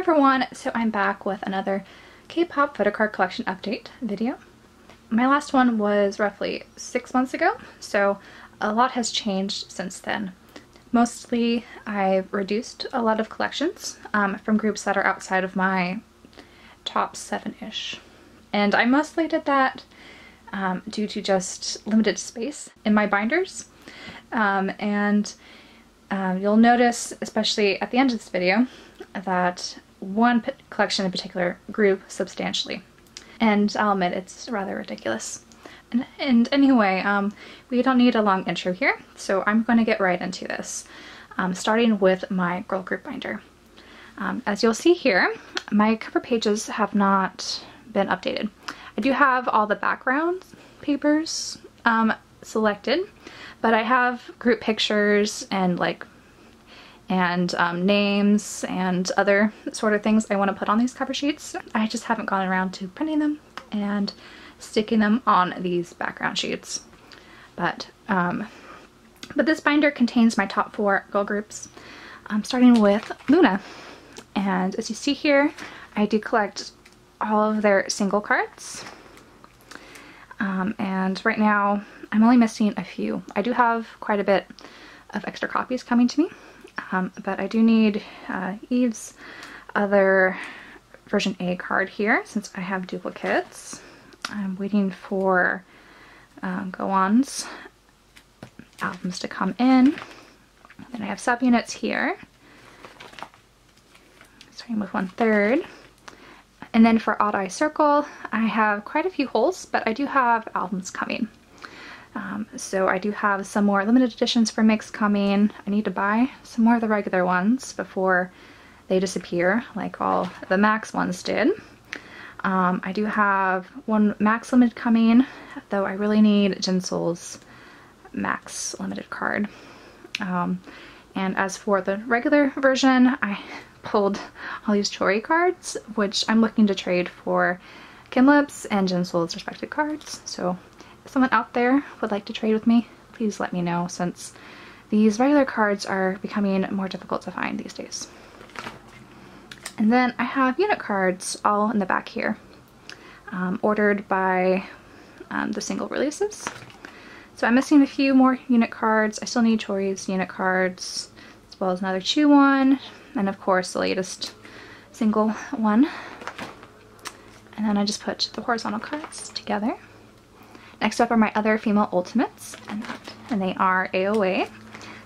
Hi everyone, so I'm back with another K-pop photocard collection update video. My last one was roughly 6 months ago, so a lot has changed since then. Mostly I've reduced a lot of collections from groups that are outside of my top 7-ish. And I mostly did that due to just limited space in my binders. You'll notice, especially at the end of this video, that one collection in particular grew substantially. And I'll admit, it's rather ridiculous. And anyway, we don't need a long intro here, so I'm going to get right into this, starting with my girl group binder. As you'll see here, my cover pages have not been updated. I do have all the background papers selected, but I have group pictures and names and other sort of things I want to put on these cover sheets. I just haven't gone around to printing them and sticking them on these background sheets. But this binder contains my top 4 girl groups, starting with LOONA. And as you see here, I do collect all of their single cards. And right now, I'm only missing a few. I do have quite a bit of extra copies coming to me, but I do need Eve's other version A card here since I have duplicates. I'm waiting for Go-On's albums to come in. Then I have subunits here, starting with 1/3. And then for Odd Eye Circle, I have quite a few holes, but I do have albums coming. So I do have some more limited editions for MYX coming. I need to buy some more of the regular ones before they disappear, like all the Max ones did. I do have one Max limited coming, though I really need Jinsoul's Max limited card. And as for the regular version, I pulled all these Chori cards, which I'm looking to trade for Kimlip's and Jinsoul's respective cards. So if someone out there would like to trade with me, please let me know, since these regular cards are becoming more difficult to find these days. And then I have unit cards all in the back here, ordered by the single releases. So I'm missing a few more unit cards. I still need Chori's unit cards, as well as another Chu one, and of course the latest single one. And then I just put the horizontal cards together. Next up are my other female ultimates, and they are AOA.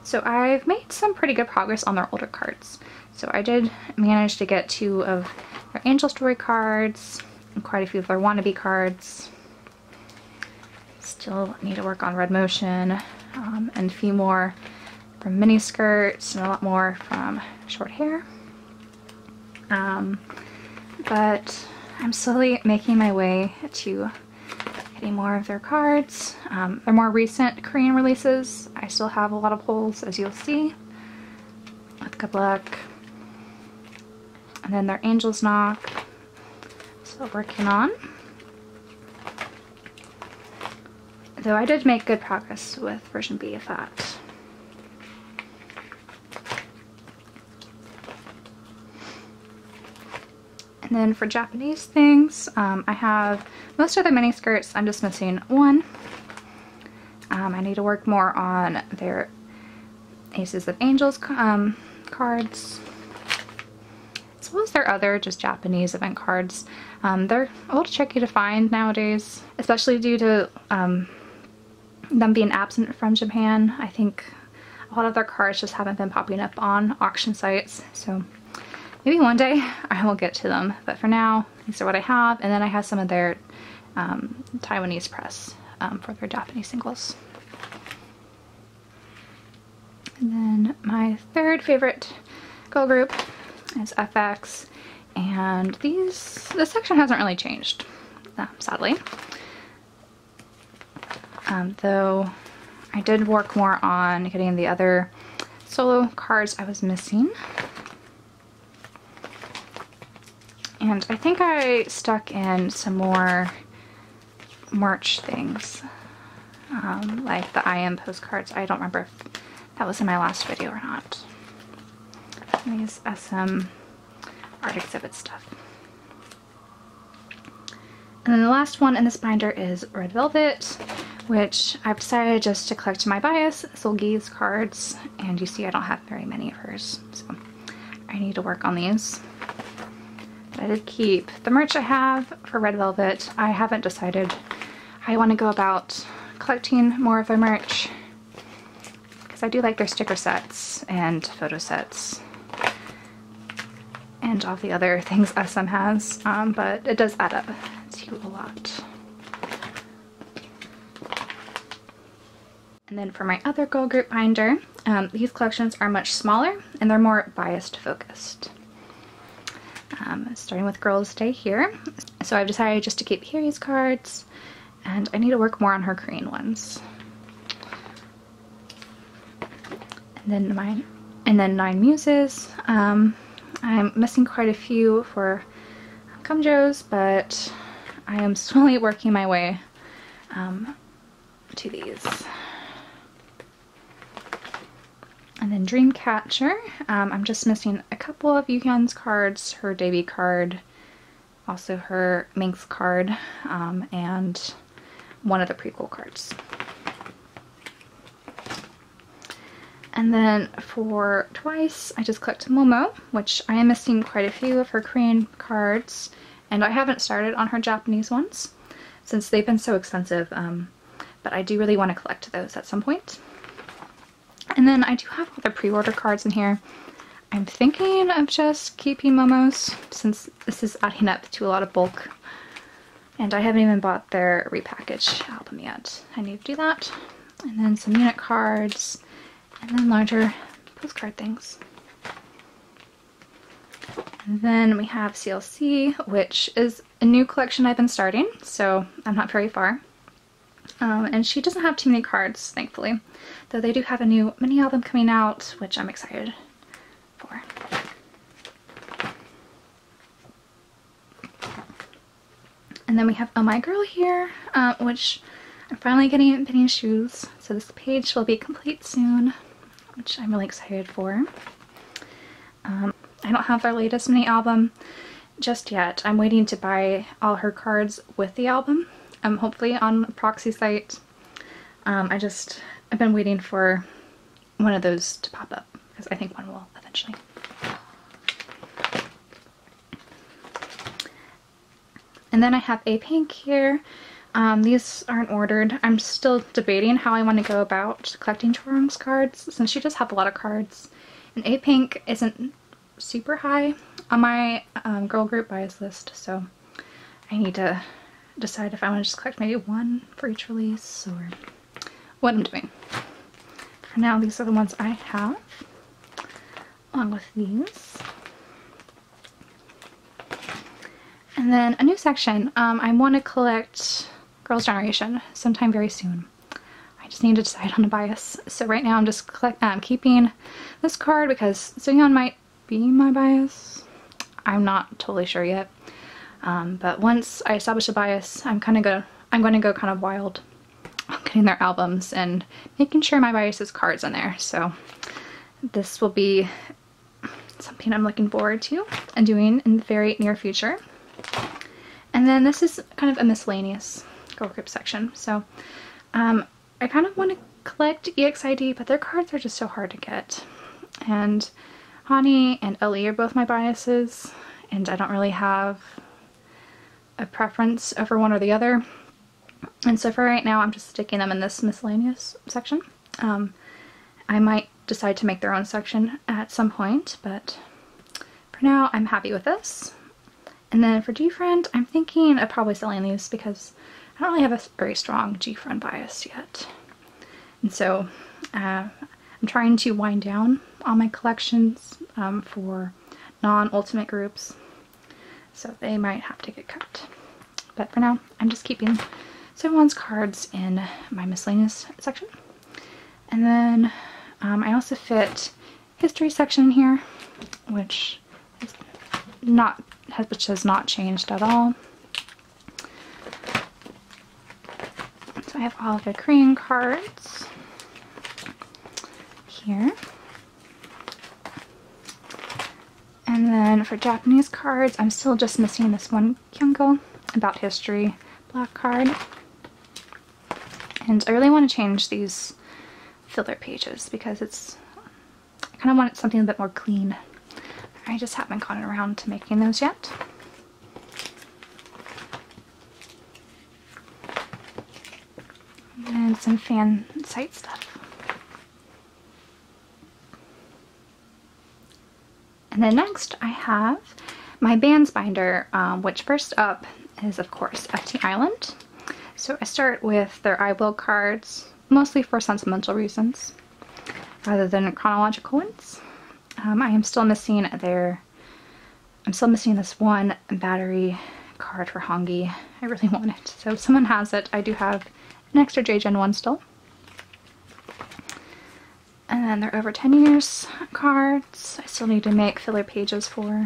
So I've made some pretty good progress on their older cards. So I did manage to get 2 of their Angel Story cards, and quite a few of their wannabe cards. Still need to work on Red Motion, and a few more from mini skirts, and a lot more from short hair. But I'm slowly making my way to getting more of their cards. Their more recent Korean releases, I still have a lot of holes, as you'll see, with Good Luck. And then their Angel's Knock, still working on. Though I did make good progress with version B of that. And then for Japanese things, I have most of the mini skirts. I'm just missing one. I need to work more on their Aces of Angels cards, as well as their other just Japanese event cards. They're a little tricky to find nowadays, especially due to them being absent from Japan. I think a lot of their cards just haven't been popping up on auction sites, so maybe one day I will get to them, but for now, these are what I have. And then I have some of their Taiwanese press for their Japanese singles. And then my third favorite girl group is FX, and this section hasn't really changed, sadly. Though I did work more on getting the other solo cards I was missing. And I think I stuck in some more merch things, like the I Am postcards. I don't remember if that was in my last video or not. These SM art exhibit stuff. And then the last one in this binder is Red Velvet, which I've decided just to collect my bias, Seungri's cards, and you see I don't have very many of hers, so I need to work on these. But I did keep the merch I have for Red Velvet. I haven't decided how I want to go about collecting more of their merch, because I do like their sticker sets and photo sets and all the other things SM has, but it does add up to a lot. And then for my other girl group binder, these collections are much smaller and they're more biased focused. Starting with Girls Day here. So I've decided just to keep Hyori's cards, and I need to work more on her Korean ones. And then 9 Muses. I'm missing quite a few for Kumjo's, but I am slowly working my way to these. And then Dreamcatcher, I'm just missing a couple of Yuhyun's cards, her debut card, also her Minx card, and one of the prequel cards. And then for Twice, I just collected Momo, which I am missing quite a few of her Korean cards, and I haven't started on her Japanese ones since they've been so expensive, but I do really want to collect those at some point. And then I do have all the pre-order cards in here. I'm thinking of just keeping Momo's since this is adding up to a lot of bulk, and I haven't even bought their repackaged album yet. I need to do that. And then some unit cards, and then larger postcard things. And then we have CLC, which is a new collection I've been starting, so I'm not very far. And she doesn't have too many cards, thankfully, though they do have a new mini album coming out, which I'm excited for. And then we have Oh My Girl here, which I'm finally getting Penny's shoes, so this page will be complete soon, which I'm really excited for. I don't have their latest mini album just yet. I'm waiting to buy all her cards with the album, hopefully on a proxy site. I've been waiting for one of those to pop up, because I think one will eventually. And then I have Apink here. These aren't ordered. I'm still debating how I want to go about collecting Jaejoong's cards, since she does have a lot of cards. And Apink isn't super high on my girl group bias list, so I need to decide if I want to just collect maybe one for each release or what I'm doing. For now, these are the ones I have, along with these. And then a new section. I want to collect Girls' Generation sometime very soon. I just need to decide on a bias. So right now I'm just keeping this card because Seungri might be my bias. I'm not totally sure yet. But once I establish a bias, I'm going to go kind of wild on getting their albums and making sure my bias is cards in there. So this will be something I'm looking forward to and doing in the very near future. And then this is kind of a miscellaneous girl group section. So I kind of want to collect EXID, but their cards are just so hard to get. And Hani and Ali are both my biases, and I don't really have a preference over one or the other. And so for right now, I'm just sticking them in this miscellaneous section. I might decide to make their own section at some point, but for now, I'm happy with this. And then for G-Friend, I'm thinking of probably selling these because I don't really have a very strong G-Friend bias yet. And so I'm trying to wind down all my collections for non-ultimate groups, so they might have to get cut. But for now, I'm just keeping everyone's cards in my miscellaneous section. And then I also fit history section here, which has not changed at all. So I have all of the Korean cards here. And then for Japanese cards, I'm still just missing this one Kyungo About History black card. And I really want to change these filler pages because I kind of want something a bit more clean. I just haven't gotten around to making those yet. And some fan site stuff. And then next I have my bands binder, which first up is of course FTIsland. So I start with their I Will cards, mostly for sentimental reasons, rather than chronological ones. I am still missing this one battery card for Hongi. I really want it. So if someone has it, I do have an extra Jaejoong one still. And then they're over 10 years cards. I still need to make filler pages for.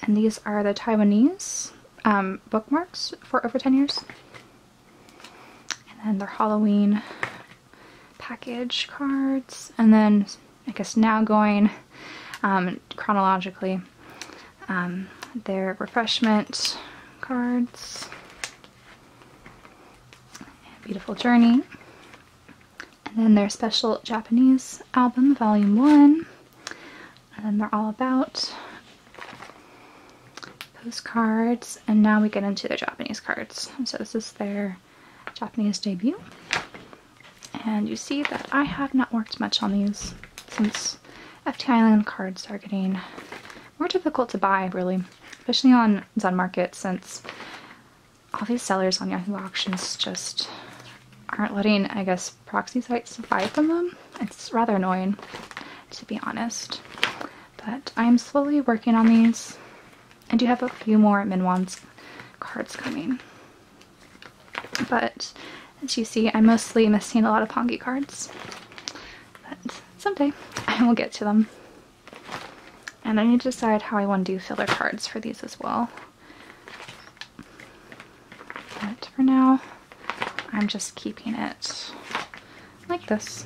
And these are the Taiwanese bookmarks for over 10 years. And then their Halloween package cards. And then I guess now going chronologically, their refreshment cards. Beautiful Journey. And then their special Japanese album, Volume 1. And then they're all about postcards. And now we get into their Japanese cards. So this is their Japanese debut. And you see that I have not worked much on these since FTIsland cards are getting more difficult to buy, really. Especially on Zen Market, since all these sellers on Yahoo Auctions just aren't letting, I guess, proxy sites buy from them. It's rather annoying, to be honest. But I'm slowly working on these. I do have a few more Minwon's cards coming. But as you see, I'm mostly missing a lot of Hongi cards. But someday I will get to them. And I need to decide how I want to do filler cards for these as well. But for now, I'm just keeping it like this.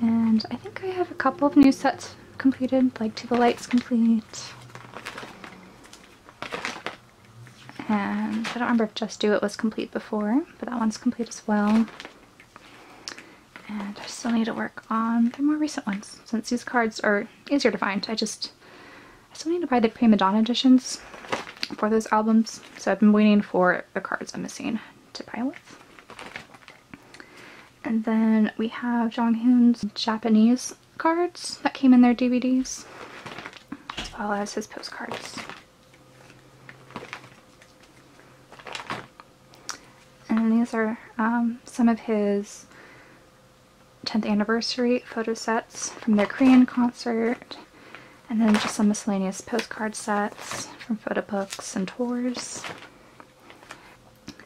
And I think I have a couple of new sets completed, like To the Light's complete. And I don't remember if Just Do It was complete before, but that one's complete as well. And I still need to work on the more recent ones, since these cards are easier to find. I still need to buy the Prima Donna editions for those albums, so I've been waiting for the cards I'm missing to buy with. And then we have Jonghoon's Japanese cards that came in their DVDs, as well as his postcards. And these are some of his 10th anniversary photo sets from their Korean concert, and then just some miscellaneous postcard sets from photo books and tours,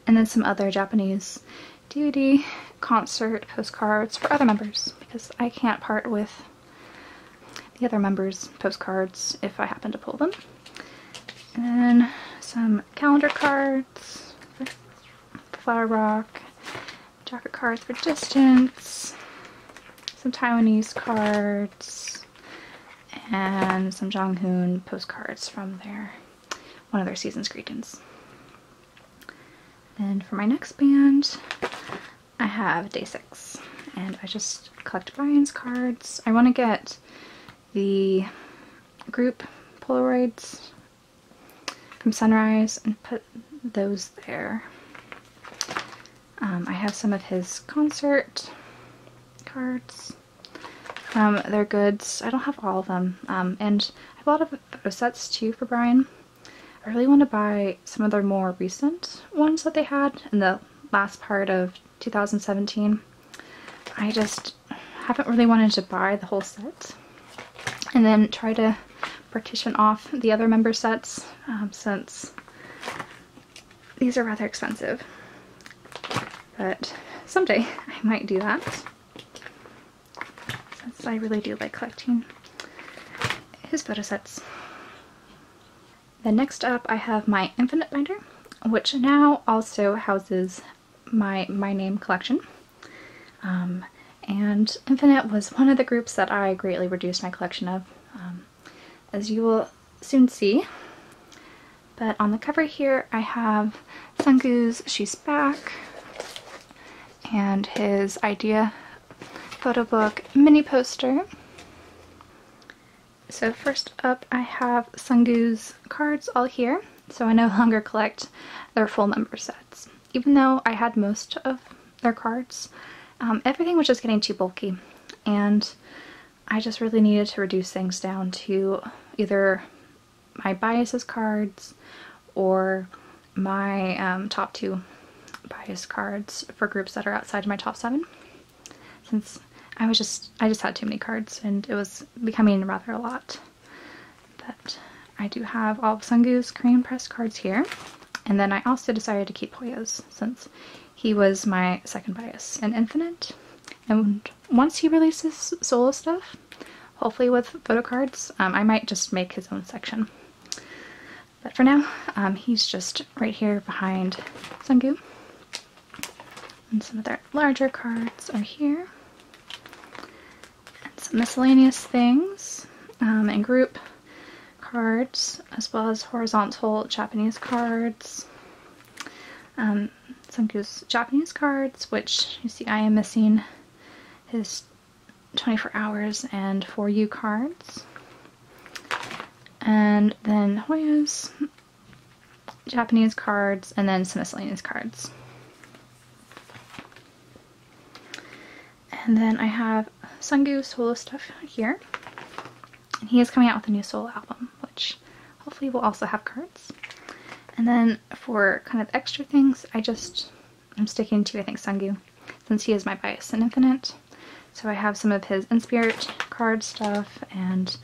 and then some other Japanese DVD concert postcards for other members, because I can't part with the other members' postcards if I happen to pull them. And then some calendar cards for Flower Rock, jacket cards for Distance, some Taiwanese cards, and some Jonghoon postcards from one of their season's greetings. And for my next band, I have Day 6, and I just collect Brian's cards. I want to get the group Polaroids from Sunrise and put those there. I have some of his concert cards. They're goods. I don't have all of them. And I have a lot of photo sets too for Brian. I really want to buy some of their more recent ones that they had in the last part of 2017. I just haven't really wanted to buy the whole set and then try to partition off the other member sets, since these are rather expensive. But someday I might do that, since I really do like collecting his photo sets. Then next up I have my Infinite binder, which now also houses my MYNAME collection. and Infinite was one of the groups that I greatly reduced my collection of, as you will soon see. But on the cover here I have Seungri's She's Back and his Idea photo book mini poster. So first up I have Seungri's cards all here, so I no longer collect their full number sets. Even though I had most of their cards, everything was just getting too bulky, and I just really needed to reduce things down to either my biases cards or my top 2 bias cards for groups that are outside my top 7, since I just had too many cards and it was becoming rather a lot. But I do have all of Seungri's Korean press cards here, and then I also decided to keep Hoya's since he was my second bias in Infinite, and once he releases solo stuff, hopefully with photo cards, I might just make his own section. But for now, he's just right here behind Seungri. And some of their larger cards are here. And some miscellaneous things, and group cards, as well as horizontal Japanese cards. Seungri's Japanese cards, which you see I am missing his 24 hours and 4U cards. And then Hoya's Japanese cards, and then some miscellaneous cards. And then I have Seungri's solo stuff here. And he is coming out with a new solo album, which hopefully will also have cards. And then for kind of extra things, I'm sticking to, I think, Seungri, since he is my bias in Infinite. So I have some of his In Spirit card stuff and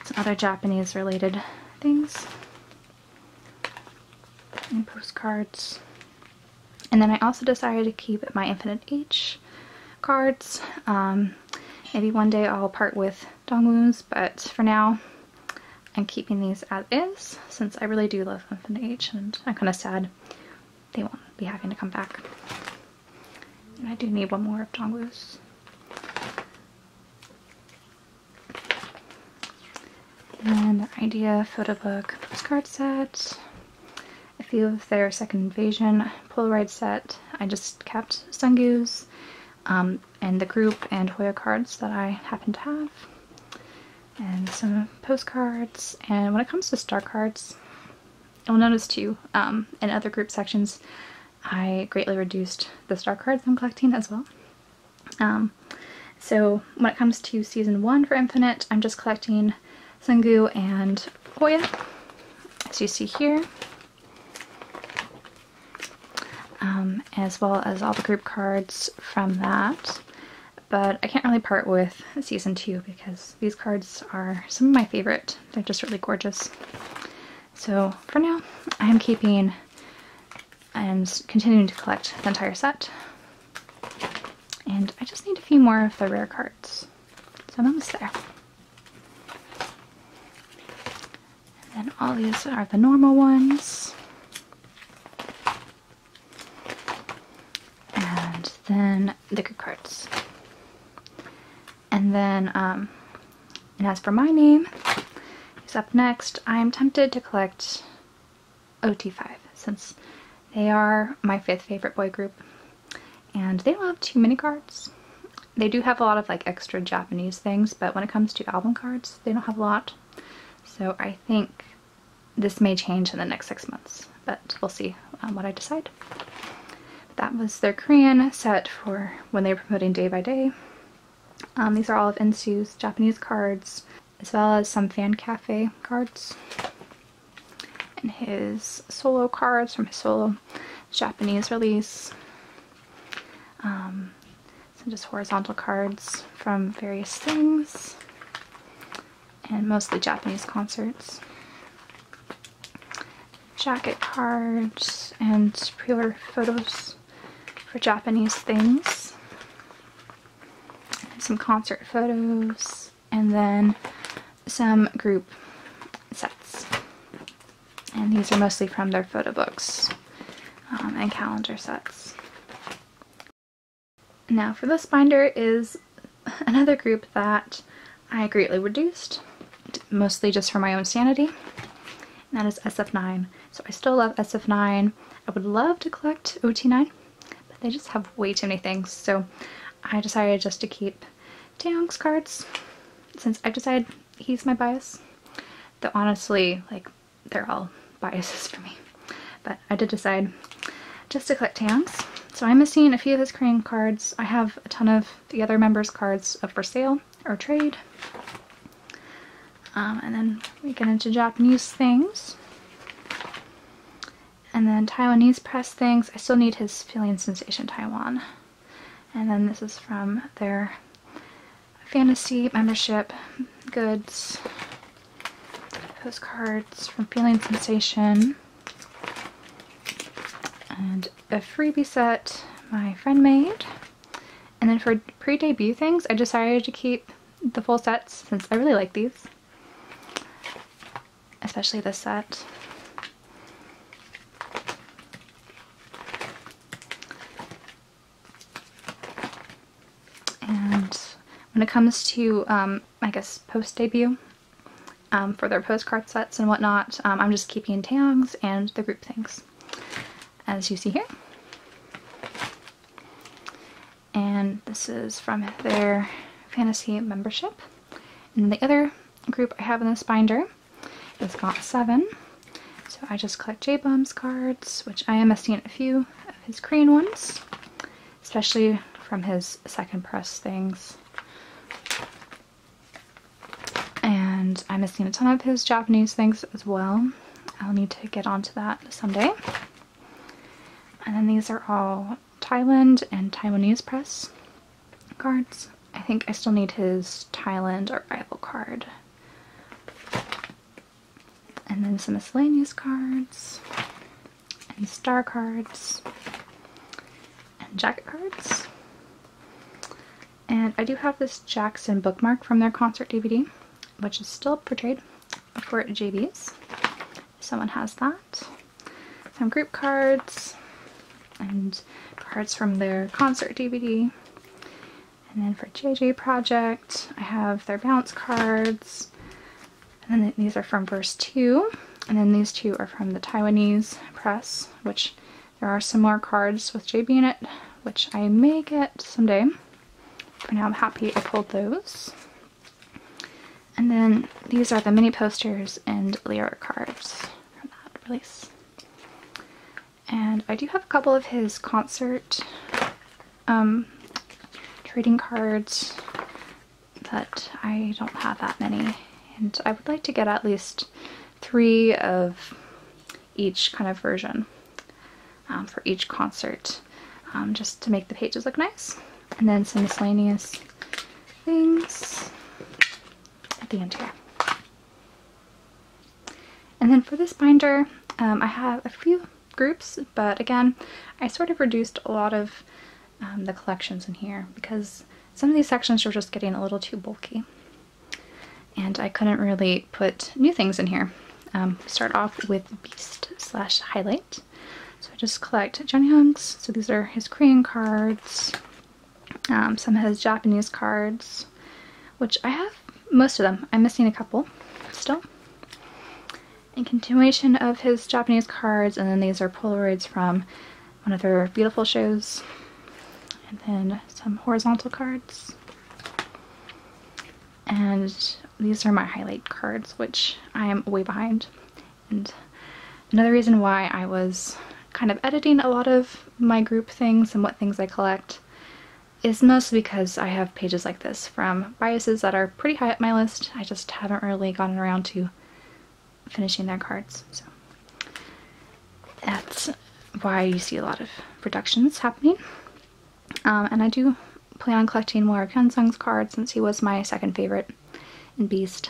some other Japanese related things and postcards. And then I also decided to keep my Infinite H cards. Maybe one day I'll part with Dongwoo's, but for now I'm keeping these as is, since I really do love Infinite H and I'm kind of sad they won't be having to come back. And I do need one more of Dongwoo's. And the Idea photo book postcard set, a few of their Second Invasion Polaroid set. I just kept Seungri's, and the group and Hoya cards that I happen to have, and some postcards. And when it comes to star cards, you'll notice too, in other group sections, I greatly reduced the star cards I'm collecting as well. So when it comes to season 1 for Infinite, I'm just collecting Seungri and Hoya, as you see here, as well as all the group cards from that. But I can't really part with season 2 because these cards are some of my favorite. They're just really gorgeous. So for now, I'm keeping and continuing to collect the entire set. And I just need a few more of the rare cards. So I'm almost there. And all these are the normal ones. And then the group cards. And then, and as for MYNAME, who's up next, I'm tempted to collect OT5, since they are my 5th favorite boy group. And they don't have too many cards. They do have a lot of like extra Japanese things, but when it comes to album cards, they don't have a lot. So I think this may change in the next 6 months, but we'll see what I decide. That was their Korean set for when they were promoting Day by Day. These are all of Insu's Japanese cards, as well as some fan cafe cards. And his solo cards from his solo Japanese release. Some just horizontal cards from various things, and mostly Japanese concerts. Jacket cards and pre-order photos for Japanese things. Some concert photos, and then some group sets. And these are mostly from their photo books and calendar sets. Now for this binder is another group that I greatly reduced, mostly just for my own sanity, and that is SF9. So I still love SF9. I would love to collect OT9, but they just have way too many things. So I decided just to keep Taehyung's cards, since I decided he's my bias. Though honestly, like, they're all biases for me. But I did decide just to collect Taehyung's. So I'm missing a few of his Korean cards. I have a ton of the other members' cards up for sale or trade. And then we get into Japanese things. And then Taiwanese press things. I still need his Feeling Sensation Taiwan. And then this is from their fantasy membership goods. Postcards from Feeling Sensation. And a freebie set my friend made. And then for pre-debut things, I decided to keep the full sets since I really like these. Especially this set. And when it comes to, I guess, post-debut, for their postcard sets and whatnot, I'm just keeping Taehyung's and the group things, as you see here. And this is from their fantasy membership. And the other group I have in this binder is GOT7. So I just collect Jaejoong's cards, which I am missing a few of his Korean ones, especially from his second press things. And I'm missing a ton of his Japanese things as well. I'll need to get onto that someday. And then these are all Thailand and Taiwanese press cards. I think I still need his Thailand arrival card. And then some miscellaneous cards, and star cards, and jacket cards. And I do have this Jackson bookmark from their concert DVD, which is still up for trade for JBs. Someone has that. Some group cards, and cards from their concert DVD. And then for JJ Project, I have their bounce cards. And then these are from Verse 2. And then these two are from the Taiwanese press, which there are some more cards with JB in it, which I may get someday. For now, I'm happy I pulled those. And then these are the mini posters and lyric cards from that release. And I do have a couple of his concert trading cards, but I don't have that many. And I would like to get at least 3 of each kind of version for each concert, just to make the pages look nice. And then some miscellaneous things at the end here. And then for this binder, I have a few groups, but again, I sort of reduced a lot of the collections in here because some of these sections were just getting a little too bulky. And I couldn't really put new things in here. Start off with Beast/Highlight. So I just collect Junho's. So these are his Korean cards, some of his Japanese cards, which I have most of them. I'm missing a couple still. In continuation of his Japanese cards, and then these are Polaroids from one of their beautiful shows. And then some horizontal cards. And these are my highlight cards, which I am way behind. And another reason why I was kind of editing a lot of my group things and what things I collect is mostly because I have pages like this from biases that are pretty high up my list. I just haven't really gotten around to finishing their cards. So that's why you see a lot of reductions happening. And I do plan on collecting more of Hyunsung's cards since he was my second favorite in Beast.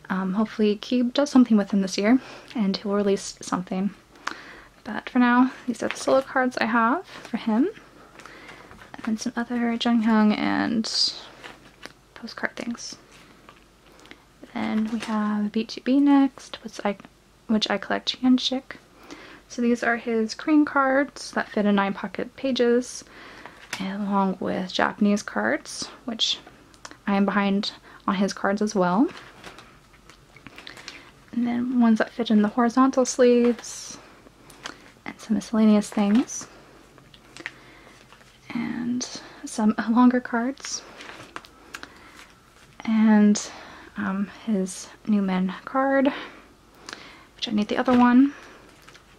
Hopefully Cube does something with him this year and he'll release something. But for now, these are the solo cards I have for him. And then some other Junho and postcard things. Then we have B.A.P next, which I collect Hyunshik. So these are his Korean cards that fit in 9 pocket pages. along with Japanese cards, which I am behind on his cards as well. And then ones that fit in the horizontal sleeves, and some miscellaneous things. And some longer cards. And his New Men card, which I need the other one.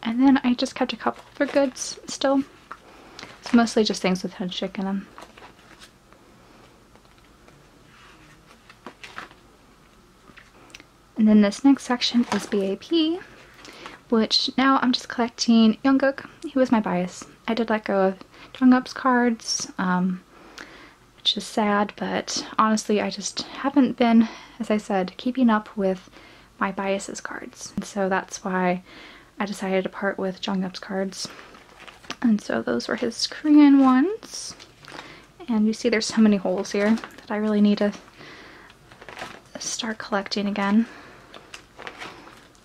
And then I just kept a couple other goods still. It's mostly just things with headshake in them. And then this next section is B.A.P, which now I'm just collecting Jungkook. He was my bias. I did let go of Jungkook's cards, which is sad, but honestly I just haven't been, as I said, keeping up with my biases cards. And so that's why I decided to part with Jungkook's cards. And so those were his Korean ones. And you see there's so many holes here that I really need to start collecting again.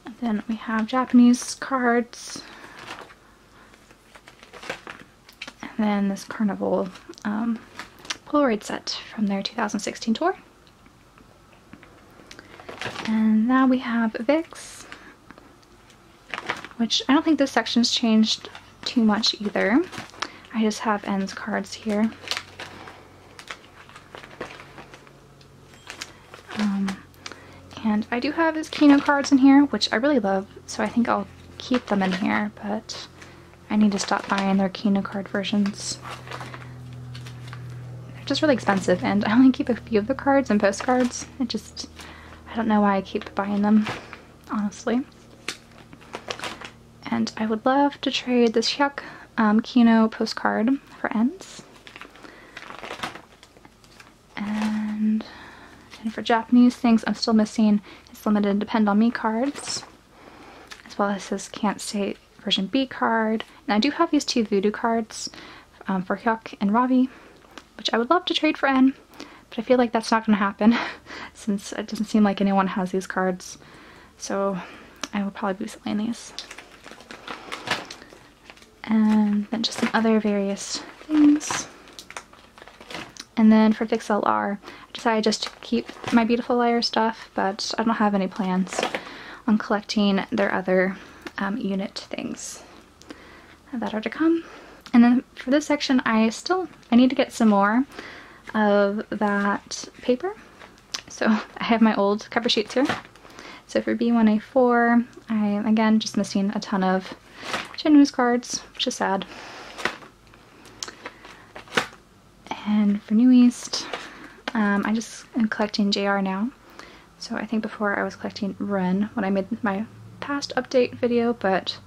And then we have Japanese cards. And then this Carnival Polaroid set from their 2016 tour. And now we have VIXX, which I don't think this section's changed too much either. I just have N's cards here. And I do have his Kino cards in here, which I really love, so I think I'll keep them in here, but I need to stop buying their Kino card versions. They're just really expensive, and I only keep a few of the cards and postcards. I don't know why I keep buying them, honestly. And I would love to trade this Hyuk Kino postcard for N's. And for Japanese things, I'm still missing his limited Depend on Me cards, as well as his Can't Say version B card. And I do have these two Voodoo cards for Hyuk and Ravi, which I would love to trade for N, but I feel like that's not going to happen since it doesn't seem like anyone has these cards. So I will probably be selling these. And then just some other various things. And then for VIXLR, I decided just to keep my Beautiful Liar stuff, but I don't have any plans on collecting their other unit things that are to come. And then for this section, I need to get some more of that paper. So I have my old cover sheets here. So for B1A4, I am again just missing a ton of Jinwoon's cards, which is sad. And for New East, I just am collecting JR now. So I think before I was collecting Ren when I made my past update video, but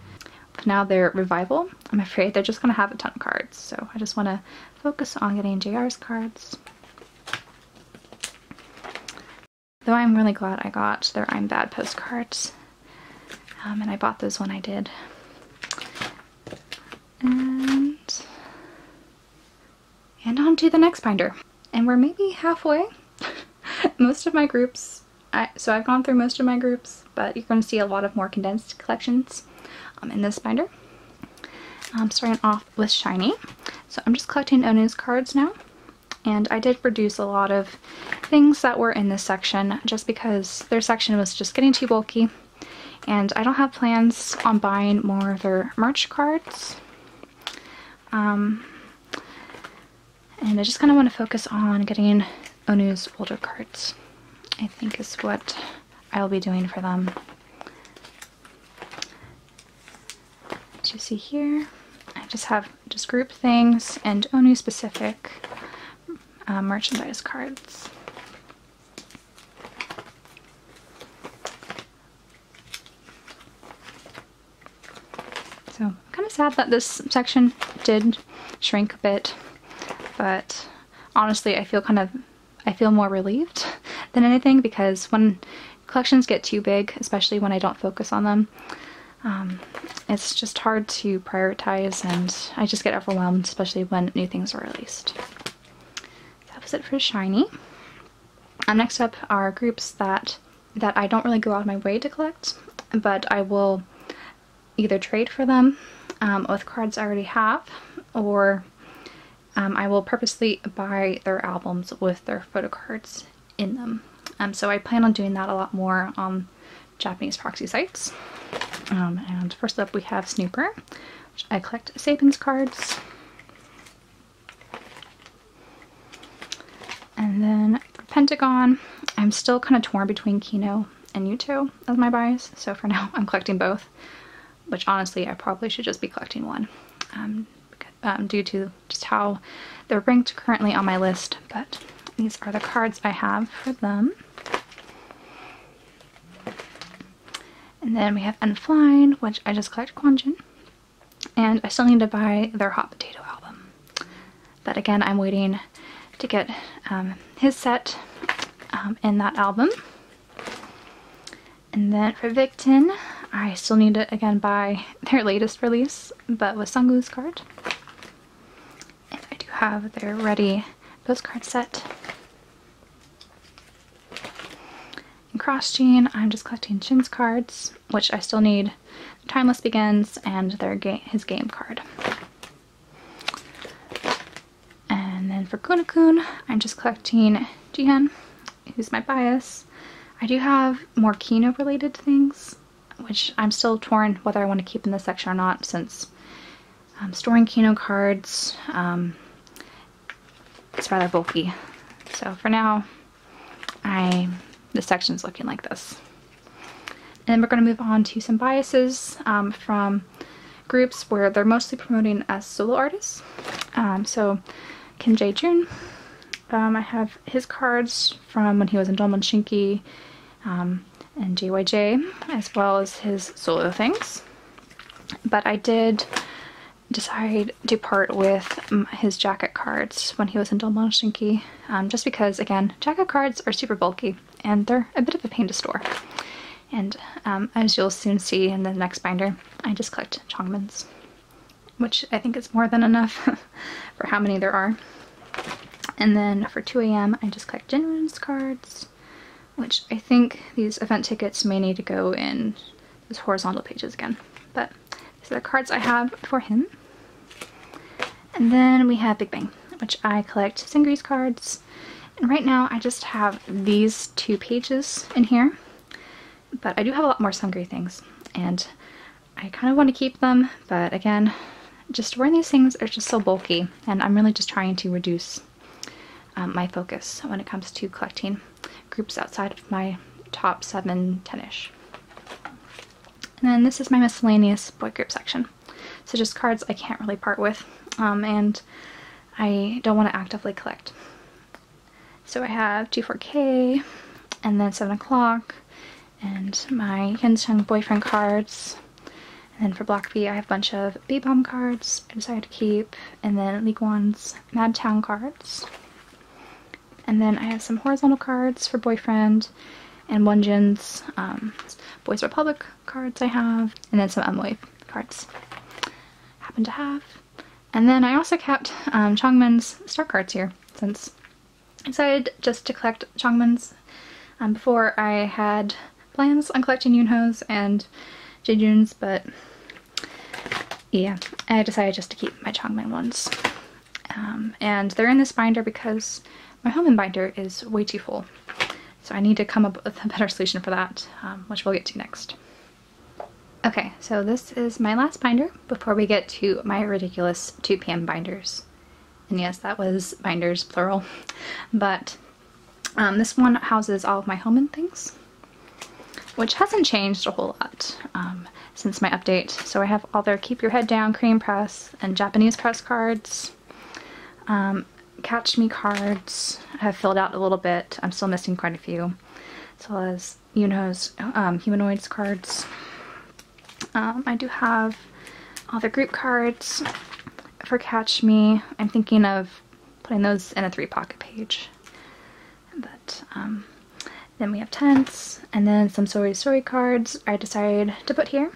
now they're Revival. I'm afraid they're just going to have a ton of cards. So I just want to focus on getting JR's cards. Though I'm really glad I got their I'm Bad postcards. And I bought those when I did. And on to the next binder. And we're maybe halfway. Most of my groups, so I've gone through most of my groups, but you're going to see a lot of more condensed collections in this binder. Starting off with SHINee. So I'm just collecting Onu's cards now. And I did reduce a lot of things that were in this section just because their section was just getting too bulky. And I don't have plans on buying more of their merch cards. And I just kind of want to focus on getting Onu's older cards, I think is what I'll be doing for them. As you see here, I just have group things and Onu specific merchandise cards. So I'm kind of sad that this section did shrink a bit, but honestly I feel more relieved than anything, because when collections get too big, especially when I don't focus on them, it's just hard to prioritize and I just get overwhelmed, especially when new things are released. That was it for SHINee. Next up are groups that I don't really go out of my way to collect, but I will either trade for them with cards I already have, or I will purposely buy their albums with their photo cards in them. So I plan on doing that a lot more on Japanese proxy sites. And first up we have SNUPER, which I collect Sabin's cards. And then for Pentagon, I'm still kind of torn between Kino and Yuto as my buys. So for now I'm collecting both, which honestly I probably should just be collecting one. Due to just how they're ranked currently on my list, but these are the cards I have for them. And then we have N.Flying, which I just collect Kwonjin, and I still need to buy their Hot Potato album. But again, I'm waiting to get his set in that album. And then for VICTON, I still need to again buy their latest release, but with Seungri's card. Have their ready postcard set. In CrossGene, I'm just collecting Shin's cards, which I still need Timeless Begins and his game card. And then for Kunakun, I'm just collecting Jihan, who's my bias. I do have more Kino related things, which I'm still torn whether I want to keep in this section or not, since storing Kino cards it's rather bulky. So for now, this section is looking like this. And then we're going to move on to some biases from groups where they're mostly promoting as solo artists. So Kim Jaejoong, I have his cards from when he was in Dolmun Shinki and JYJ, as well as his solo things. But I did decide to part with his jacket cards when he was in Dolmun Shinki, just because, again, jacket cards are super bulky and they're a bit of a pain to store. And as you'll soon see in the next binder, I just collect Chongmin's, which I think is more than enough for how many there are. And then for 2 AM, I just collect Jinwoon's cards, which I think these event tickets may need to go in those horizontal pages again. But these are the cards I have for him. And then we have Big Bang, which I collect Seungri's cards. And right now I just have these 2 pages in here. But I do have a lot more Seungri things. And I kind of want to keep them, but again, just storing these things are just so bulky. And I'm really just trying to reduce my focus when it comes to collecting groups outside of my top 7, 10-ish. And then this is my miscellaneous boy group section. So just cards I can't really part with, and I don't want to actively collect. So I have G4K, and then 7 o'clock, and my Hyunchang boyfriend cards. And then for Block B, I have a bunch of B.A.P cards I decided to keep, and then League One's Madtown cards. And then I have some horizontal cards for boyfriend, and Wonjin's Boys Republic cards I have, and then some M-Wave cards happen to have. And then I also kept Chongmin's star cards here, since I decided just to collect Chongmin's before I had plans on collecting Junho's and Jaejoong's, but yeah, I decided just to keep my Chongmin ones. And they're in this binder because my HoMin binder is way too full. So I need to come up with a better solution for that, which we'll get to next. Okay, so this is my last binder before we get to my ridiculous 2 PM binders. And yes, that was binders, plural. But this one houses all of my HoMin things, which hasn't changed a whole lot since my update. So I have all their Keep Your Head Down, Korean press, and Japanese press cards. Catch Me cards I have filled out a little bit. I'm still missing quite a few. As well as Junho's Humanoids cards. I do have all the group cards for Catch Me. I'm thinking of putting those in a 3-pocket page. But then we have tents, and then some Sorry cards I decided to put here.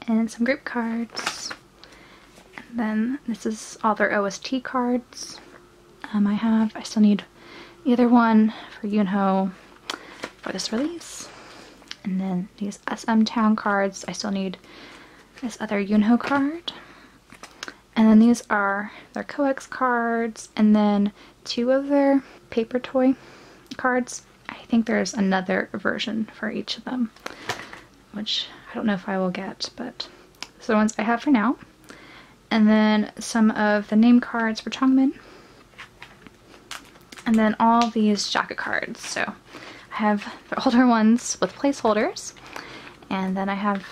And some group cards. And then this is all their OST cards I still need either one for Junho for this release. And then these SM Town cards, I still need this other Junho card. And then these are their coex cards, and then 2 of their paper toy cards. I think there's another version for each of them, which I don't know if I will get, but those are the ones I have for now. And then some of the name cards for Chongmin. And then all these jacket cards. So I have the older ones with placeholders, and then I have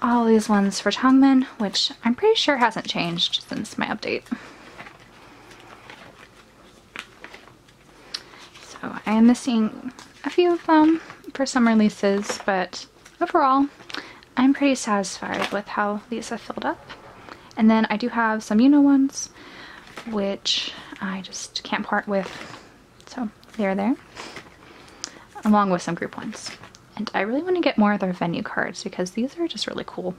all these ones for Chongmin, which I'm pretty sure hasn't changed since my update. So I am missing a few of them for some releases, but overall I'm pretty satisfied with how these have filled up. And then I do have some Junho ones, which I just can't part with, so they're there, along with some group ones. And I really want to get more of their venue cards because these are just really cool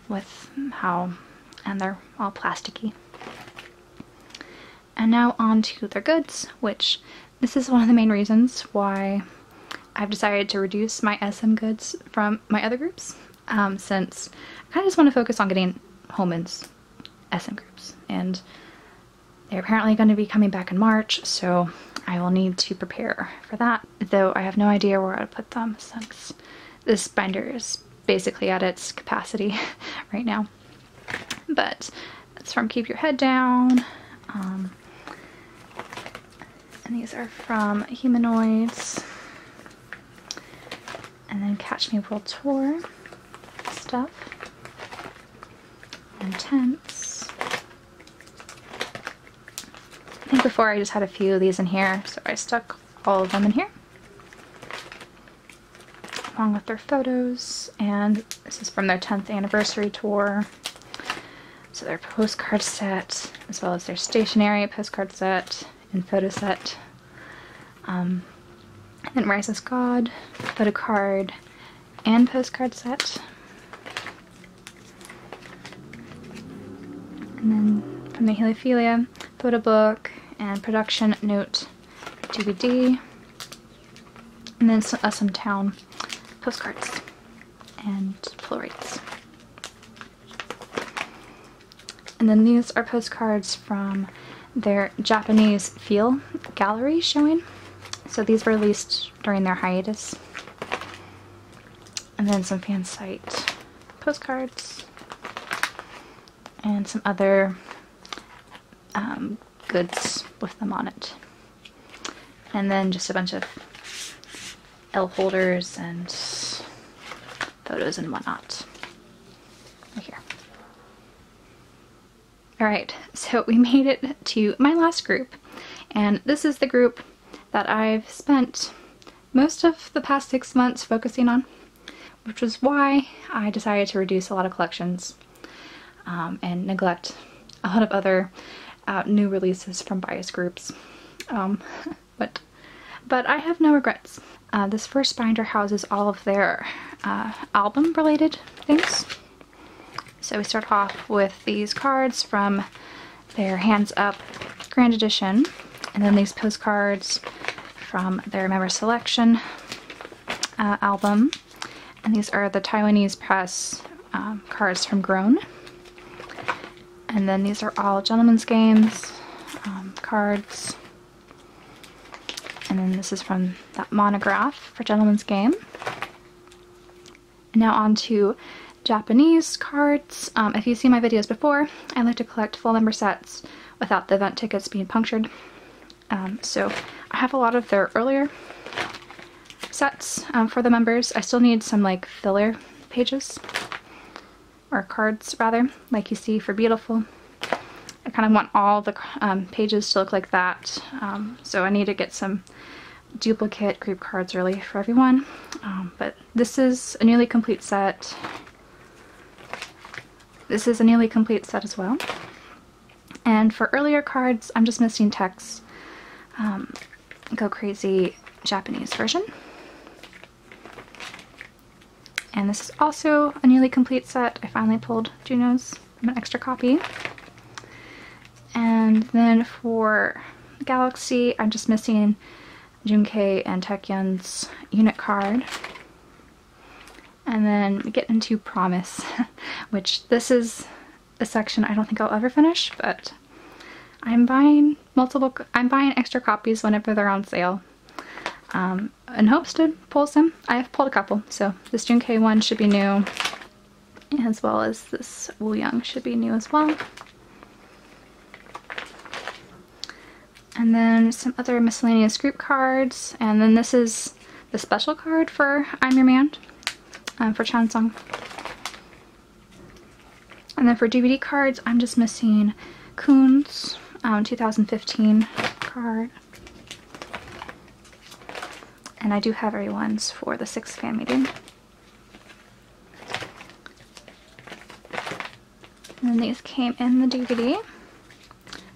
with how, and they're all plasticky. And now on to their goods, which this is one of the main reasons why I've decided to reduce my SM goods from my other groups, since I kind of just want to focus on getting HoMin's SM groups. And they're apparently going to be coming back in March, so I will need to prepare for that, though I have no idea where I'd put them since this binder is basically at its capacity right now. But it's from Keep Your Head Down, and these are from Humanoids, and then Catch Me World Tour stuff, Intense. I think before I just had a few of these in here, so I stuck all of them in here, along with their photos. And this is from their 10th anniversary tour. So their postcard set, as well as their stationery postcard set and photo set. And then Rise as God, photocard, and postcard set. And then from the Heliophilia, photo book and production note DVD, and then some town postcards and flow rates. And then these are postcards from their Japanese Feel gallery showing. So these were released during their hiatus. And then some fan site postcards and some other goods with them on it. And then just a bunch of L holders and photos and whatnot. Right here. Alright, so we made it to my last group, and this is the group that I've spent most of the past 6 months focusing on, which was why I decided to reduce a lot of collections and neglect a lot of other new releases from bias groups. But I have no regrets. This first binder houses all of their album related things. So we start off with these cards from their Hands Up Grand Edition, and then these postcards from their Member Selection album, and these are the Taiwanese press cards from Grown. And then these are all Gentlemen's Games cards. And then this is from that monograph for Gentlemen's Game. And now on to Japanese cards. If you've seen my videos before, I like to collect full member sets without the event tickets being punctured. So I have a lot of their earlier sets for the members. I still need some like filler pages, or cards rather, like you see for Beautiful. I kind of want all the pages to look like that, so I need to get some duplicate group cards really for everyone. But this is a nearly complete set. This is a nearly complete set as well. And for earlier cards, I'm just missing Tech's Go Crazy Japanese version. And this is also a nearly complete set. I finally pulled Junho's an extra copy. And then for Galaxy, I'm just missing Junkei and Taekyun's unit card. And then we get into Promise, which this is a section I don't think I'll ever finish, but I'm buying extra copies whenever they're on sale. In hopes to pull some. I have pulled a couple, so this Junho one should be new, as well as this Wooyoung should be new as well. And then some other miscellaneous group cards, and then this is the special card for I'm Your Man, for Chansung. And then for DVD cards, I'm just missing Koon's 2015 card. And I do have everyone's for the 6th fan meeting. And then these came in the DVD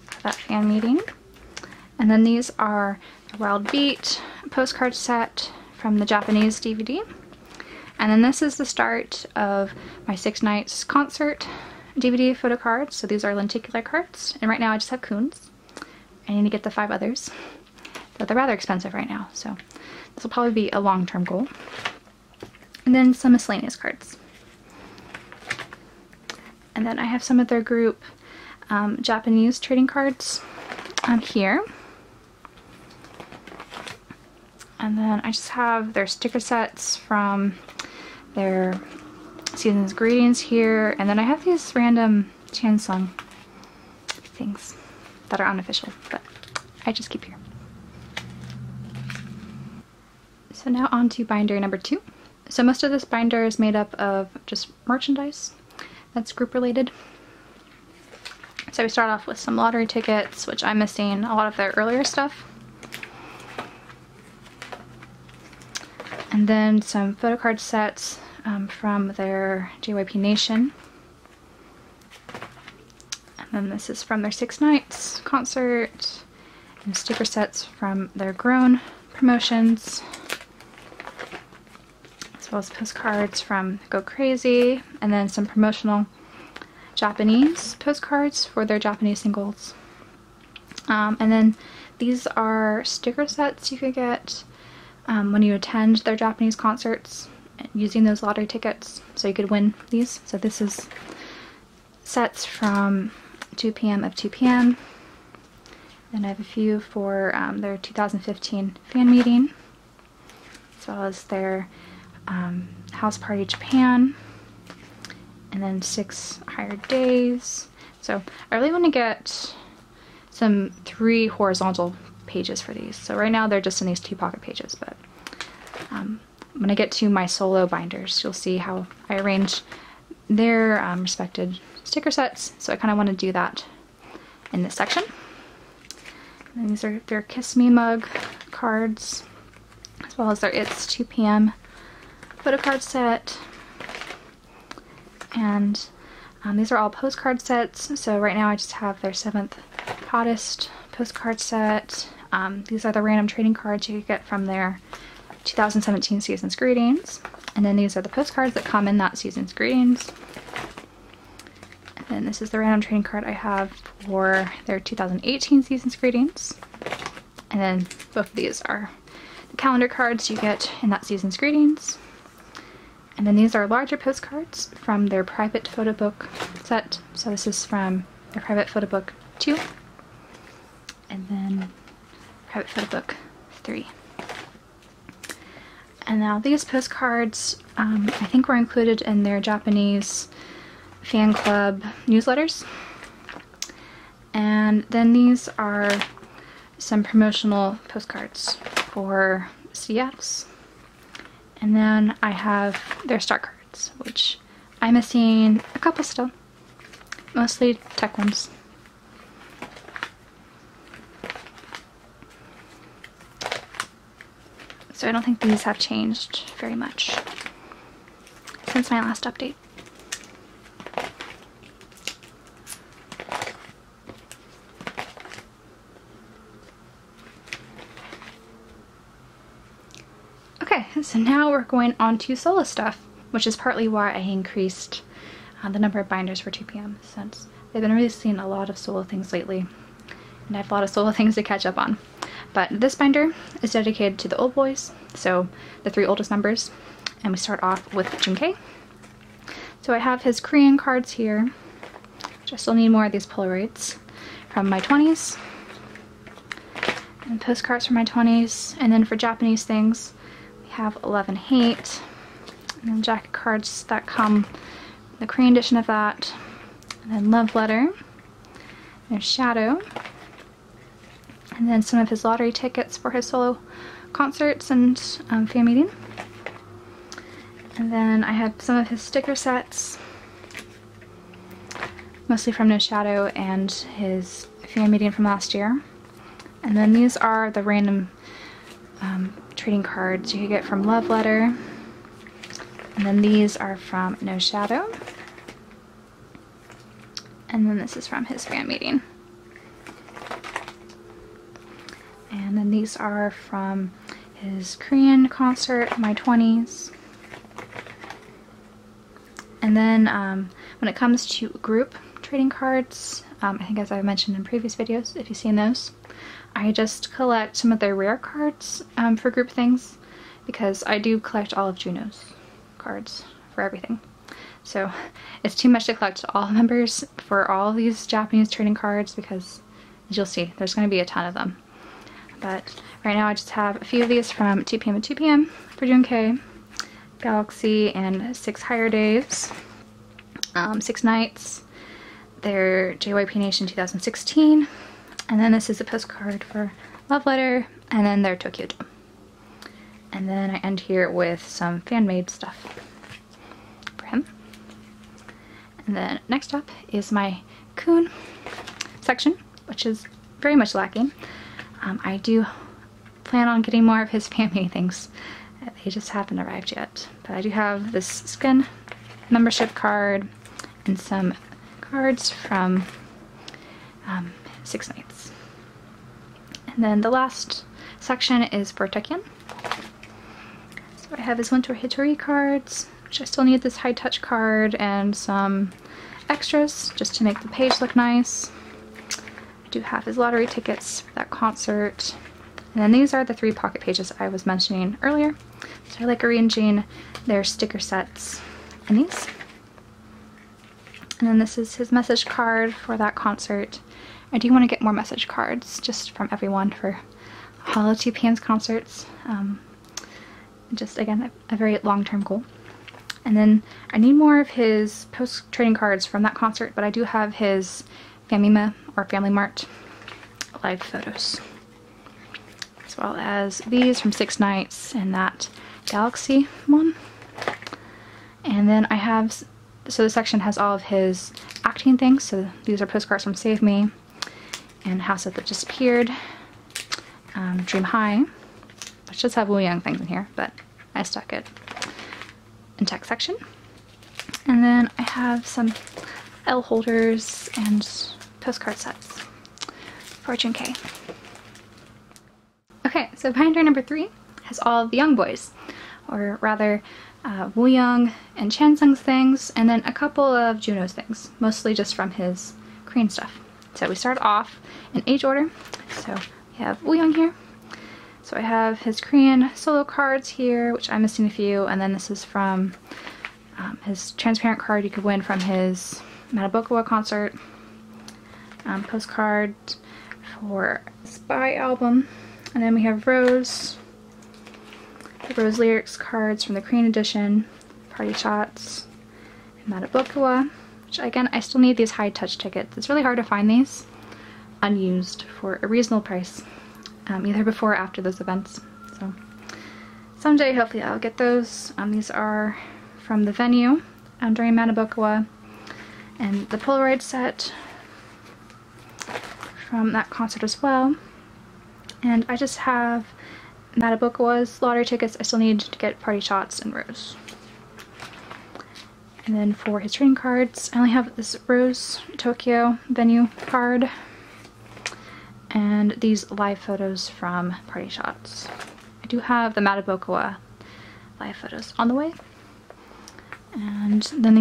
for that fan meeting. And then these are the Wild Beat postcard set from the Japanese DVD. And then this is the start of my 6 Nights concert DVD photo cards. So these are lenticular cards. And right now I just have Koon's. I need to get the 5 others. But they're rather expensive right now, so this will probably be a long-term goal. And then some miscellaneous cards. And then I have some of their group Japanese trading cards here. And then I just have their sticker sets from their Season's Greetings here. And then I have these random Chansung things that are unofficial, but I just keep here. So now on to binder number 2. So most of this binder is made up of just merchandise that's group related. So we start off with some lottery tickets, which I'm missing a lot of their earlier stuff. And then some photo card sets from their JYP Nation. And then this is from their 6 Nights concert. And sticker sets from their Grown promotions. As well as postcards from Go Crazy. And then some promotional Japanese postcards for their Japanese singles. And then these are sticker sets you could get when you attend their Japanese concerts using those lottery tickets, so you could win these. So this is sets from 2 p.m. of 2 p.m. Then I have a few for their 2015 fan meeting, as well as their House Party Japan, and then 6 hired days. So I really want to get some 3 horizontal pages for these. So right now they're just in these 2 pocket pages, but when I get to my solo binders, you'll see how I arrange their respected sticker sets. So I kind of want to do that in this section. And these are their Kiss Me mug cards, as well as their It's 2 p.m. photo card set. And these are all postcard sets. So right now I just have their 7th Hottest postcard set. These are the random trading cards you get from their 2017 Season's Greetings. And then these are the postcards that come in that Season's Greetings. And then this is the random trading card I have for their 2018 Season's Greetings. And then both of these are the calendar cards you get in that Season's Greetings. And then these are larger postcards from their private photo book set. So this is from their private photo book 2. And then private photo book 3. And now these postcards, I think were included in their Japanese fan club newsletters. And then these are some promotional postcards for CFs. And then I have their star cards, which I'm missing a couple still, mostly tech ones. So I don't think these have changed very much since my last update. Okay, so now we're going on to solo stuff, which is partly why I increased the number of binders for 2 p.m. since they've been releasing a lot of solo things lately, and I have a lot of solo things to catch up on. But this binder is dedicated to the old boys, so the 3 oldest members, and we start off with Junho. So I have his Korean cards here, I still need more of these Polaroids from my 20s. And postcards from my 20s. And then for Japanese things, we have 11 Hate. And then jacket cards that come, the Korean edition of that. And then Love Letter. There's Shadow. And then some of his lottery tickets for his solo concerts and fan meeting. And then I have some of his sticker sets, mostly from No Shadow and his fan meeting from last year. And then these are the random trading cards you could get from Love Letter. And then these are from No Shadow. And then this is from his fan meeting. And then these are from his Korean concert, my 20s. And then when it comes to group trading cards, I think as I've mentioned in previous videos, if you've seen those, I just collect some of their rare cards for group things, because I do collect all of Junho's cards for everything. So it's too much to collect all the members for all of these Japanese trading cards, because as you'll see, there's going to be a ton of them. But right now I just have a few of these from 2 PM and 2 PM for Junho, Galaxy, and 6 Higher Days, 6 Nights, their JYP Nation 2016, and then this is a postcard for Love Letter, and then their Tokyo Dome. And then I end here with some fan-made stuff for him. And then next up is my Kun section, which is very much lacking. I do plan on getting more of his fan-made things. They just haven't arrived yet. But I do have this skin membership card and some cards from 6 Nights. And then the last section is for Taekyon. So I have his Winter Hitori cards, which I still need this high touch card and some extras just to make the page look nice. I do have his lottery tickets for that concert. And then these are the 3 pocket pages I was mentioning earlier. So I like arranging their sticker sets in these. And then this is his message card for that concert. I do want to get more message cards just from everyone for all of 2 PM's concerts. Just again, a very long-term goal. And then I need more of his post-trading cards from that concert, but I do have his Famima or Family Mart live photos, as well as these from 6 Nights and that Galaxy one. And then I have, so this section has all of his acting things. So these are postcards from Save Me and House That Just Appeared, Dream High, which does have Wooyoung things in here, but I stuck it in text section. And then I have some L holders and postcard sets for Junho. Okay, so binder number 3 has all of the Young Boys, or rather Wooyoung and Chansung's things, and then a couple of Junho's things, mostly just from his Korean stuff. So we start off in age order. So we have Wooyoung here. So I have his Korean solo cards here, which I'm missing a few, and then this is from his transparent card you could win from his MYNAME concert, postcard for Spy album, and then we have Rose, the Rose lyrics cards from the Korean edition, Party Shots, and MYNAME, which again, I still need these high touch tickets. It's really hard to find these unused for a reasonable price, either before or after those events. So someday, hopefully, I'll get those. These are from the venue during MYNAME, and the Polaroid set from that concert as well. And I just have MYNAME's lottery tickets. I still need to get Party Shots and Rose. And then for his trading cards, I only have this Rose Tokyo venue card and these live photos from Party Shots. I do have the MYNAME live photos on the way. And then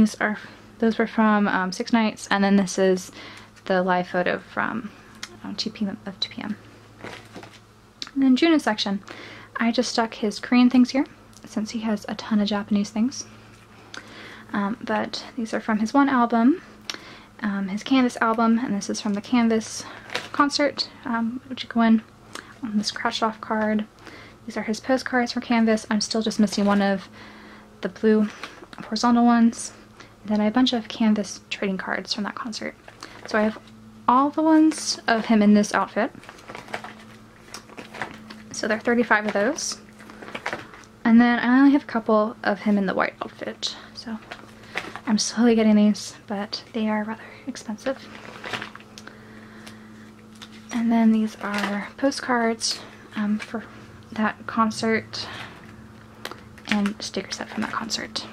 those were from 6 Nights, and then this is the live photo from 2 PM. And then Junho section, I just stuck his Korean things here, since he has a ton of Japanese things. But these are from his one album, his Canvas album, and this is from the Canvas concert, which you go in on the scratched off card. These are his postcards for Canvas. I'm still just missing one of the blue horizontal ones. And then I have a bunch of Canvas trading cards from that concert. So I have all the ones of him in this outfit. So there are 35 of those. And then I only have a couple of him in the white outfit. So I'm slowly getting these, but they are rather expensive. And then these are postcards for that concert and sticker set from that concert.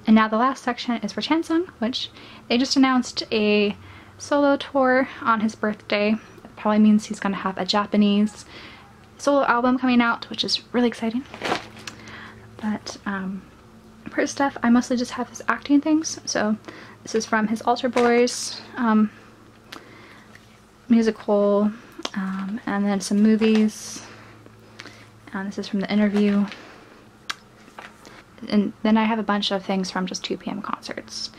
And now the last section is for Chansung, which they just announced a solo tour on his birthday. It probably means he's going to have a Japanese solo album coming out, which is really exciting. But for his stuff, I mostly just have his acting things. So this is from his Altar Boys musical, and then some movies. And this is from the interview. And then I have a bunch of things from just 2 p.m. concerts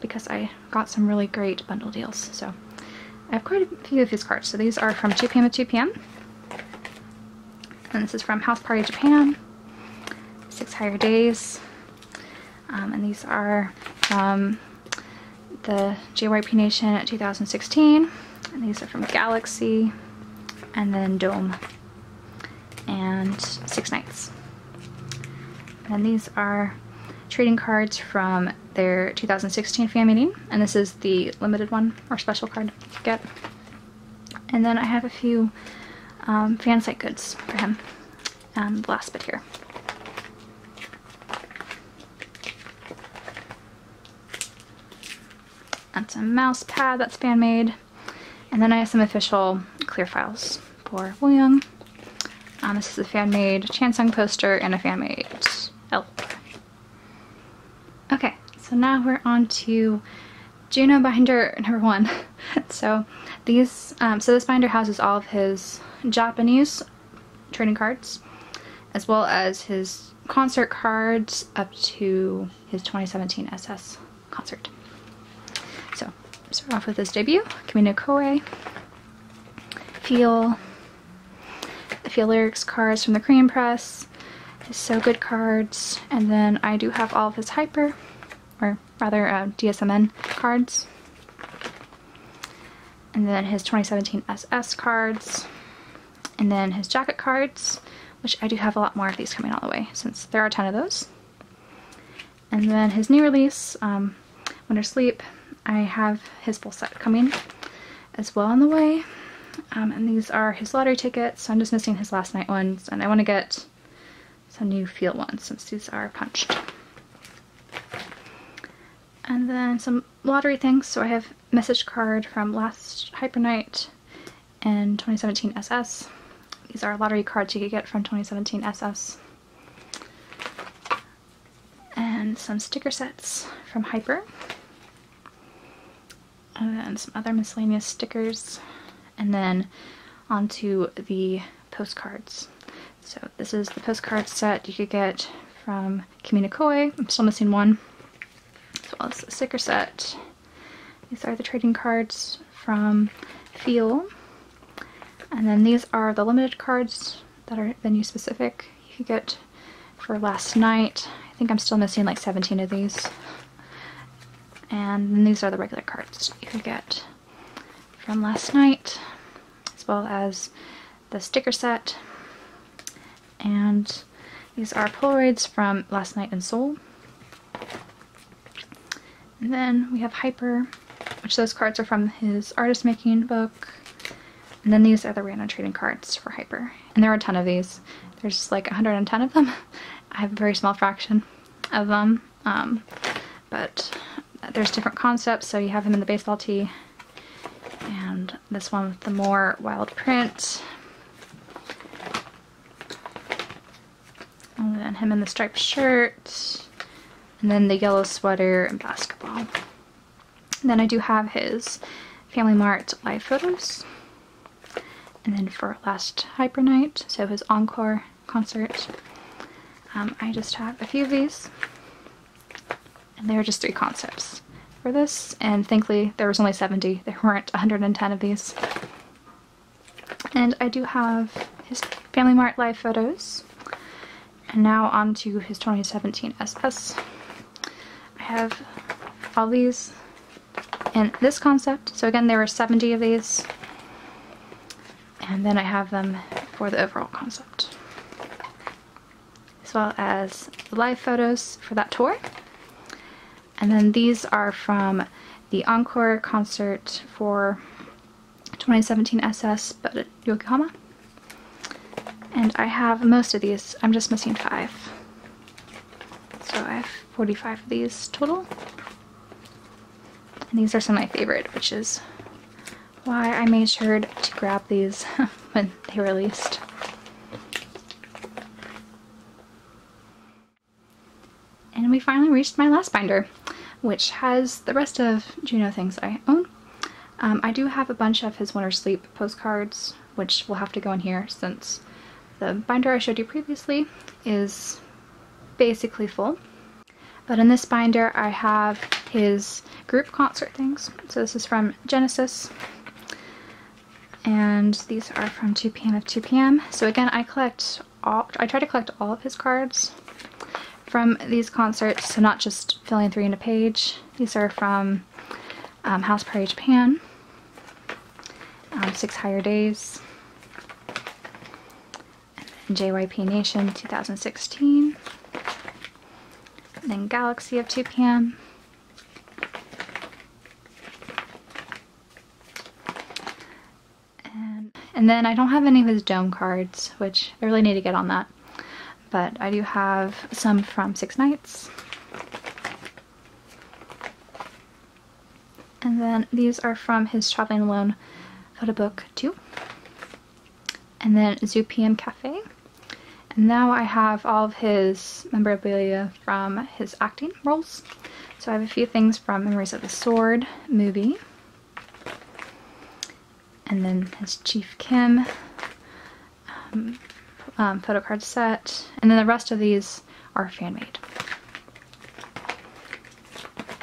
because I got some really great bundle deals. So I have quite a few of his cards. So these are from 2 p.m. to 2 p.m. And this is from House Party Japan, 6 Higher Days. And these are from the JYP Nation 2016. And these are from Galaxy, and then Dome, and 6 Nights. And these are trading cards from their 2016 fan meeting, and this is the limited one, or special card you get. And then I have a few fan site goods for him. The last bit here. That's a mouse pad that's fan made. And then I have some official clear files for Woyoung. This is a fan-made Chansung poster and a fan-made L. Okay, so now we're on to Junho binder number 1. So these, this binder houses all of his Japanese trading cards, as well as his concert cards up to his 2017 SS concert. So start off with his debut, MYNAME, Feel, the Feel Lyrics cards from the Korean press, his So Good cards, and then I do have all of his Hyper, or rather DSMN cards, and then his 2017 SS cards, and then his jacket cards, which I do have a lot more of these coming all the way since there are 10 of those. And then his new release, Winter Sleep, I have his full set coming as well on the way. And these are his lottery tickets, so I'm just missing his last night ones, and I want to get some new Feel ones since these are punched. And then some lottery things, so I have message card from last Hyper Night and 2017 SS. These are lottery cards you could get from 2017 SS. And some sticker sets from Hyper. And then some other miscellaneous stickers. And then onto the postcards. So this is the postcard set you could get from MYNAME. I'm still missing one. As well as a sticker set. These are the trading cards from Feel. And then these are the limited cards that are venue specific you could get for last night. I think I'm still missing like 17 of these. And then these are the regular cards you could get from last night, as well as the sticker set. And these are Polaroids from last night in Seoul. And then we have Hyper, which those cards are from his artist making book. And then these are the random trading cards for Hyper. And there are a ton of these. There's like 110 of them. I have a very small fraction of them. But there's different concepts. So you have him in the baseball tee. And this one with the more wild print. And then him in the striped shirt. And then the yellow sweater and basketball. And then I do have his Family Mart live photos. And then for last Hyper Night, so his encore concert, I just have a few of these. And they're just 3 concepts. for this, and thankfully there was only 70. There weren't 110 of these. And I do have his Family Mart live photos. And now on to his 2017 SS. I have all these in this concept. So again, there were 70 of these. And then I have them for the overall concept, as well as the live photos for that tour. And then these are from the encore concert for 2017 SS, but at Yokohama. And I have most of these. I'm just missing 5. So I have 45 of these total. And these are some of my favorite, which is why I made sure to grab these when they released. And we finally reached my last binder, which has the rest of Junho things I own. I do have a bunch of his Winter Sleep postcards, which will have to go in here since the binder I showed you previously is basically full. But in this binder I have his group concert things. So this is from Genesis, and these are from 2 PM of 2 PM. So again, I try to collect all of his cards from these concerts, so not just filling 3 in a page. These are from House Party Japan, 6 Higher Days, and JYP Nation 2016, and then Galaxy of 2 PM, and then I don't have any of his dome cards, which I really need to get on that. But I do have some from 6 Nights. And then these are from his Traveling Alone photo book 2. And then Zoo PM Cafe. And now I have all of his memorabilia from his acting roles. So I have a few things from Memories of the Sword movie. And then his Chief Kim photocard set, and then the rest of these are fan-made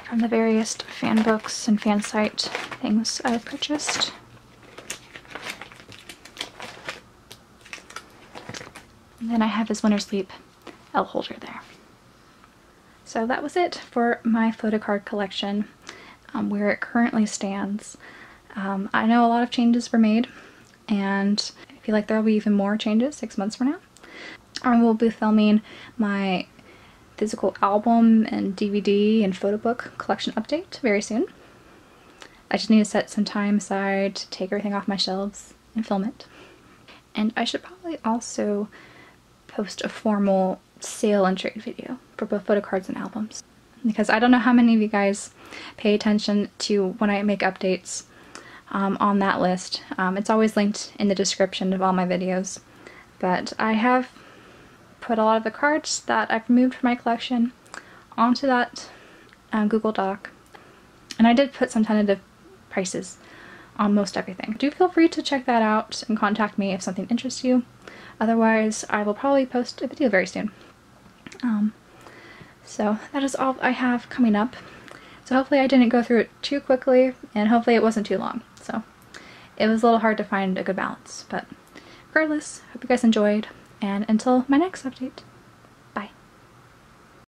from the various fan books and fan site things I've purchased. And then I have his Winter Sleep L holder there. So that was it for my photocard collection, where it currently stands. I know a lot of changes were made, and I feel like there will be even more changes 6 months from now. I will be filming my physical album and DVD and photo book collection update very soon. I just need to set some time aside to take everything off my shelves and film it. And I should probably also post a formal sale and trade video for both photocards and albums, because I don't know how many of you guys pay attention to when I make updates on that list. It's always linked in the description of all my videos, but I have put a lot of the cards that I've removed from my collection onto that Google Doc, and I did put some tentative prices on most everything. Do feel free to check that out and contact me if something interests you. Otherwise, I will probably post a video very soon. So that is all I have coming up. So hopefully I didn't go through it too quickly, and hopefully it wasn't too long. So it was a little hard to find a good balance, but regardless, hope you guys enjoyed, and until my next update.